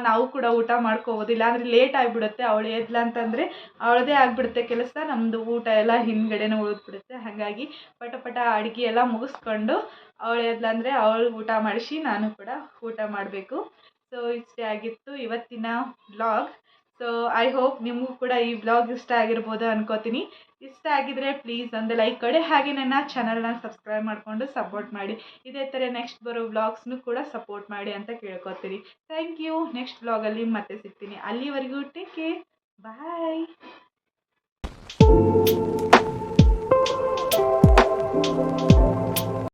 ನಾವು ಕೂಡ ಊಟ ಮಾಡ್ಕೋಬೋದು. ಇಲ್ಲಾಂದರೆ ಲೇಟ್ ಆಗಿಬಿಡುತ್ತೆ. ಅವಳು ಎದ್ಲ ಅಂತಂದರೆ ಅವಳದೇ ಆಗಿಬಿಡುತ್ತೆ ಕೆಲಸ, ನಮ್ಮದು ಊಟ ಎಲ್ಲ ಹಿಂದ್ಗಡೆನೇ ಉಳಿದ್ಬಿಡುತ್ತೆ. ಹಾಗಾಗಿ ಪಟ ಅಡುಗೆ ಎಲ್ಲ ಮುಗಿಸ್ಕೊಂಡು ಅವಳು ಎದ್ಲ ಅಂದರೆ ಅವಳು ಊಟ ಮಾಡಿಸಿ ನಾನು ಕೂಡ ಊಟ ಮಾಡಬೇಕು. ಸೊ ಇಷ್ಟೇ ಆಗಿತ್ತು ಇವತ್ತಿನ ವ್ಲಾಗ್. ಸೊ ಐ ಹೋಪ್ ನಿಮಗೂ ಕೂಡ ಈ ವ್ಲಾಗ್ ಇಷ್ಟ ಆಗಿರ್ಬೋದು ಅನ್ಕೋತೀನಿ. ಇಷ್ಟ ಆಗಿದ್ರೆ ಪ್ಲೀಸ್ ಒಂದು ಲೈಕ್ ಕೊಡಿ. ಹಾಗೆ ನನ್ನ ಚಾನಲ್ನ ಸಬ್ಸ್ಕ್ರೈಬ್ ಮಾಡಿಕೊಂಡು ಸಪೋರ್ಟ್ ಮಾಡಿ. ಇದೇ ಥರ ನೆಕ್ಸ್ಟ್ ಬರೋ ವ್ಲಾಗ್ಸ್ನು ಕೂಡ ಸಪೋರ್ಟ್ ಮಾಡಿ ಅಂತ ಕೇಳ್ಕೊತೀನಿ. Thank you. ನೆಕ್ಸ್ಟ್ ವ್ಲಾಗಲ್ಲಿ ಮತ್ತೆ ಸಿಗ್ತೀನಿ. ಅಲ್ಲಿವರೆಗೂ ಟೇಕ್ ಕೇರ್, ಬಾಯ್.